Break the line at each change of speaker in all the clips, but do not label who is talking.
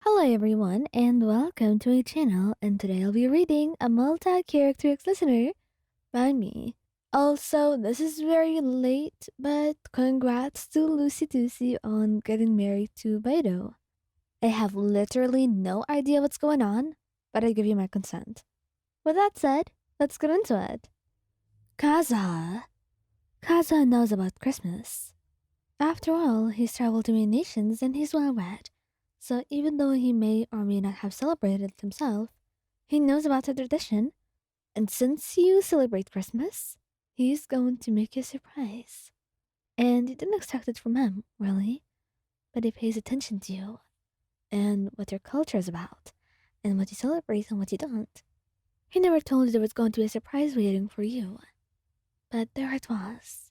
Hello everyone and welcome to my channel, and today I'll be reading a multi-character listener by me. Also, this is very late, but congrats to Lucy Tusi on getting married to Beidou. I have literally no idea what's going on, but I give you my consent. With that said, let's get into it. Kazuha. Kazuha knows about Christmas. After all, he's traveled to many nations and he's well read. So even though he may or may not have celebrated it himself, he knows about the tradition. And since you celebrate Christmas, he's going to make you a surprise. And you didn't expect it from him, really. But he pays attention to you and what your culture is about, and what you celebrate and what you don't. He never told you there was going to be a surprise waiting for you. But there it was,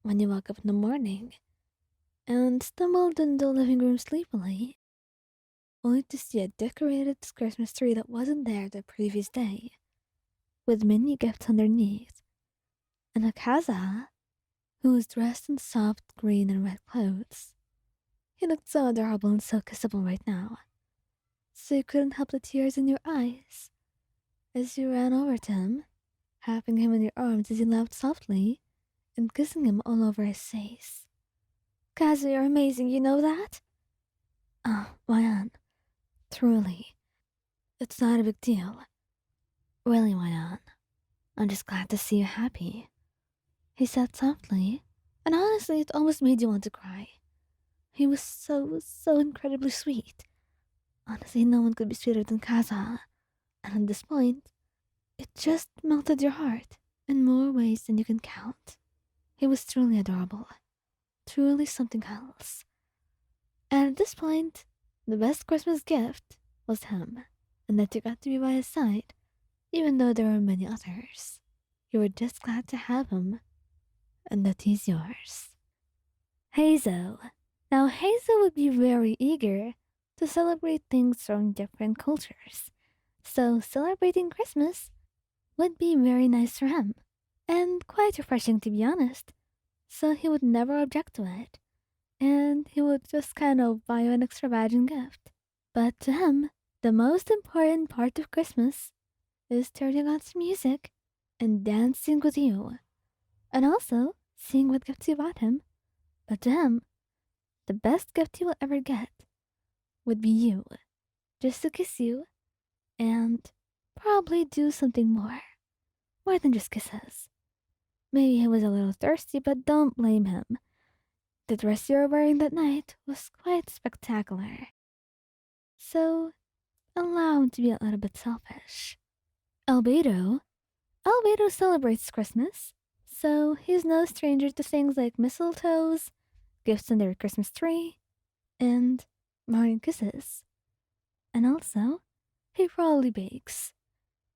when you woke up in the morning and stumbled into the living room sleepily, only to see a decorated Christmas tree that wasn't there the previous day, with many gifts underneath, and a Kazuha who was dressed in soft green and red clothes. He looked so adorable and so kissable right now, so you couldn't help the tears in your eyes as you ran over to him, having him in your arms as he laughed softly and kissing him all over his face. Kazu, you're amazing, you know that? Oh, Wayan, truly, it's not a big deal. Really, Wayan, I'm just glad to see you happy, he said softly, and honestly, it almost made you want to cry. He was so incredibly sweet. Honestly, no one could be sweeter than Kazuha, and at this point, it just melted your heart in more ways than you can count. He was truly adorable, truly something else. And at this point, the best Christmas gift was him, and that you got to be by his side, even though there were many others. You were just glad to have him, and that he's yours. Heizou. Now, Heizou would be very eager to celebrate things from different cultures, so celebrating Christmas would be very nice for him, and quite refreshing to be honest, so he would never object to it, and he would just kind of buy you an extravagant gift. But to him, the most important part of Christmas is turning on some music and dancing with you, and also seeing what gifts you bought him. But to him, the best gift he will ever get would be you, just to kiss you and probably do something more than just kisses. Maybe he was a little thirsty, but don't blame him. The dress you were wearing that night was quite spectacular. So, allow him to be a little bit selfish. Albedo. Albedo celebrates Christmas, so he's no stranger to things like mistletoes, gifts under a Christmas tree, and morning kisses. And also, he probably bakes.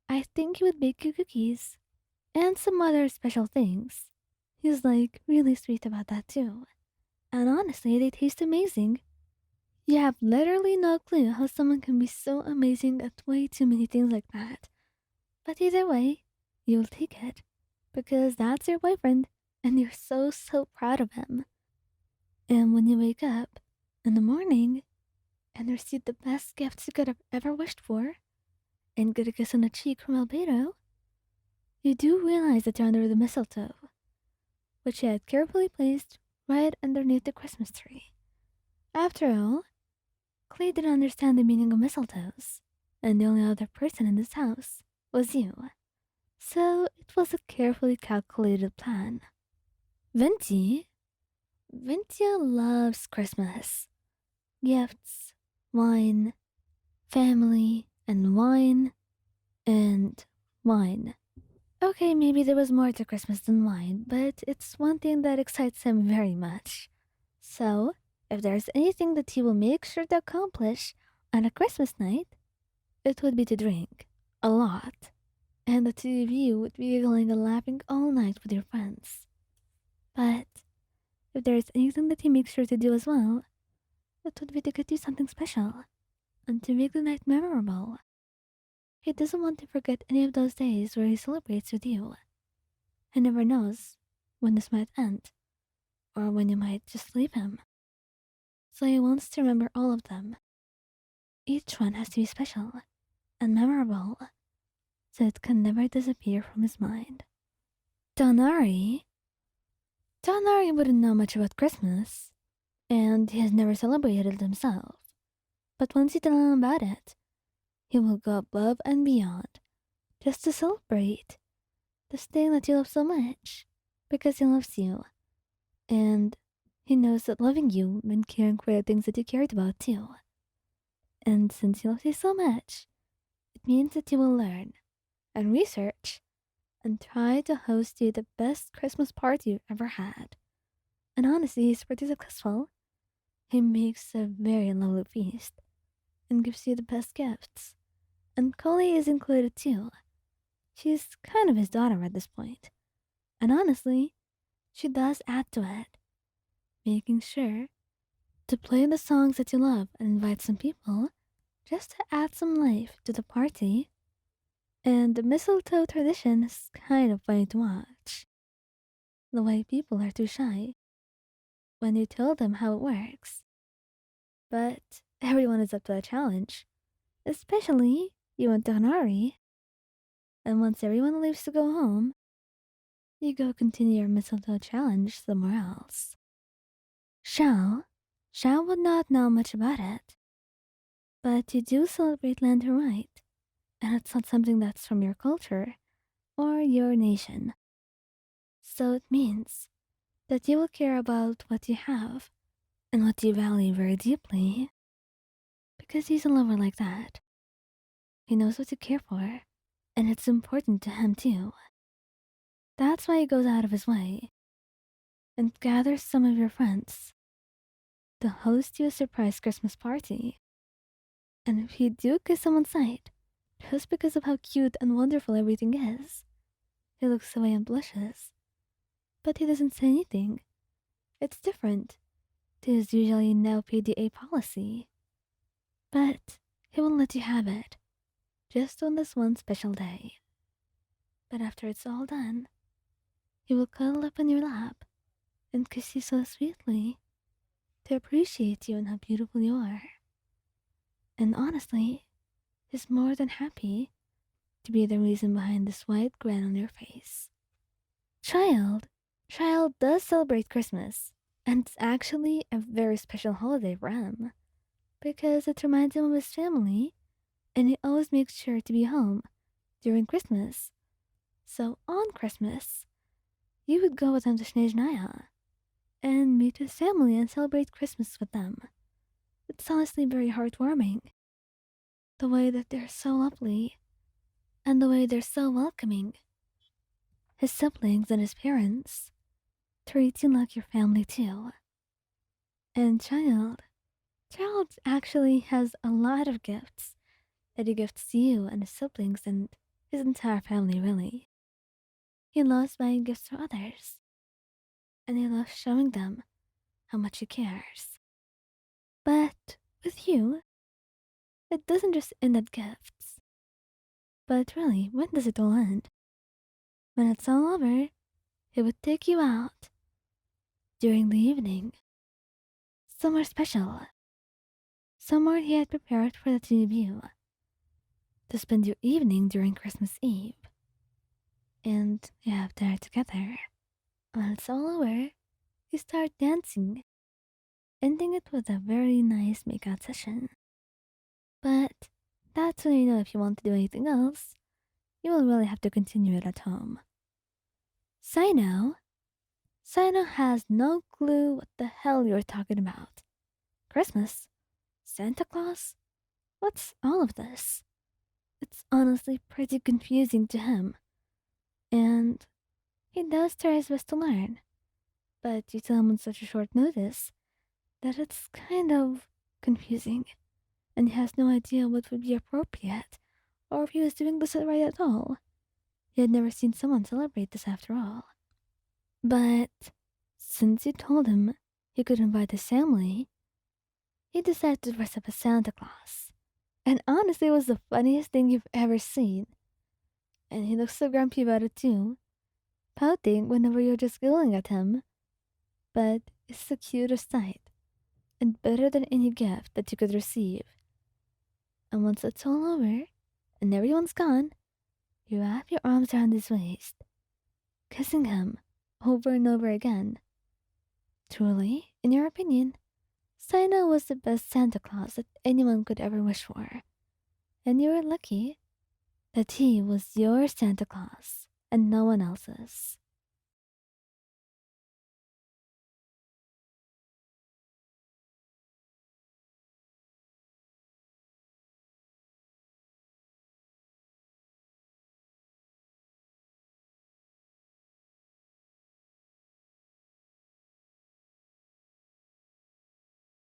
I think he would bake you cookies and some other special things. He's like really sweet about that too. And honestly, they taste amazing. You have literally no clue how someone can be so amazing at way too many things like that. But either way, you'll take it, because that's your boyfriend, and you're so proud of him. And when you wake up in the morning and receive the best gifts you could have ever wished for, and get a kiss on the cheek from Albedo, you do realize that you're under the mistletoe, which he had carefully placed right underneath the Christmas tree. After all, Clay didn't understand the meaning of mistletoes, and the only other person in this house was you. So it was a carefully calculated plan. Venti. Venti loves Christmas. Gifts, wine, family, and wine, and wine. Okay, maybe there was more to Christmas than wine, but it's one thing that excites him very much. So, if there's anything that he will make sure to accomplish on a Christmas night, it would be to drink a lot, and the two of you would be giggling and laughing all night with your friends. But if there's anything that he makes sure to do as well, it would be to get you something special and to make the night memorable. He doesn't want to forget any of those days where he celebrates with you. He never knows when this might end, or when you might just leave him. So he wants to remember all of them. Each one has to be special and memorable, so it can never disappear from his mind. Tighnari? Tighnari wouldn't know much about Christmas, and he has never celebrated it himself. But once you tell him about it, he will go above and beyond just to celebrate this thing that you love so much because he loves you. And he knows that loving you meant caring for the things that you cared about too. And since he loves you so much, it means that you will learn and research and try to host you the best Christmas party you've ever had. And honestly, he's pretty successful. He makes a very lovely feast and gives you the best gifts. And Coley is included too. She's kind of his daughter at this point. And honestly, she does add to it, making sure to play the songs that you love and invite some people just to add some life to the party. And the mistletoe tradition is kind of funny to watch. The way people are too shy when you tell them how it works. But everyone is up to a challenge, especially you and Tighnari. And once everyone leaves to go home, you go continue your mistletoe challenge somewhere else. Xiao? Xiao would not know much about it, but you do celebrate Lantern Rite, and it's not something that's from your culture or your nation. So it means that you will care about what you have and what you value very deeply, because he's a lover like that. He knows what you care for, and it's important to him too. That's why he goes out of his way and gathers some of your friends to host you a surprise Christmas party. And if you do kiss him on sight, just because of how cute and wonderful everything is, he looks away and blushes. But he doesn't say anything. It's different to his usually no PDA policy. But he will let you have it, just on this one special day. But after it's all done, he will cuddle up in your lap and kiss you so sweetly to appreciate you and how beautiful you are. And honestly, he's more than happy to be the reason behind this white grin on your face. Child does celebrate Christmas, and it's actually a very special holiday for him because it reminds him of his family, and he always makes sure to be home during Christmas. So on Christmas, you would go with him to Tighnari and meet his family and celebrate Christmas with them. It's honestly very heartwarming. The way that they're so lovely, and the way they're so welcoming. His siblings and his parents treat you like your family too. And Child actually has a lot of gifts that he gifts you and his siblings and his entire family, really. He loves buying gifts for others, and he loves showing them how much he cares. But with you, it doesn't just end at gifts. But really, when does it all end? When it's all over, he would take you out during the evening, somewhere special, somewhere he had prepared for the two of you to spend your evening during Christmas Eve. And you have dinner together. When it's all over, you start dancing, ending it with a very nice makeout session. But that's when you know if you want to do anything else, you will really have to continue it at home. Cyno? Cyno has no clue what the hell you're talking about. Christmas? Santa Claus? What's all of this? It's honestly pretty confusing to him. And he does try his best to learn. But you tell him on such a short notice that it's kind of confusing. And he has no idea what would be appropriate or if he was doing this right at all. He had never seen someone celebrate this after all. But since you told him he could invite his family, he decided to dress up as Santa Claus. And honestly, it was the funniest thing you've ever seen. And he looks so grumpy about it too, pouting whenever you're just giggling at him. But it's the cutest sight, and better than any gift that you could receive. And once it's all over and everyone's gone, you wrap your arms around his waist, kissing him over and over again. Truly, in your opinion, Cyno was the best Santa Claus that anyone could ever wish for. And you were lucky that he was your Santa Claus and no one else's.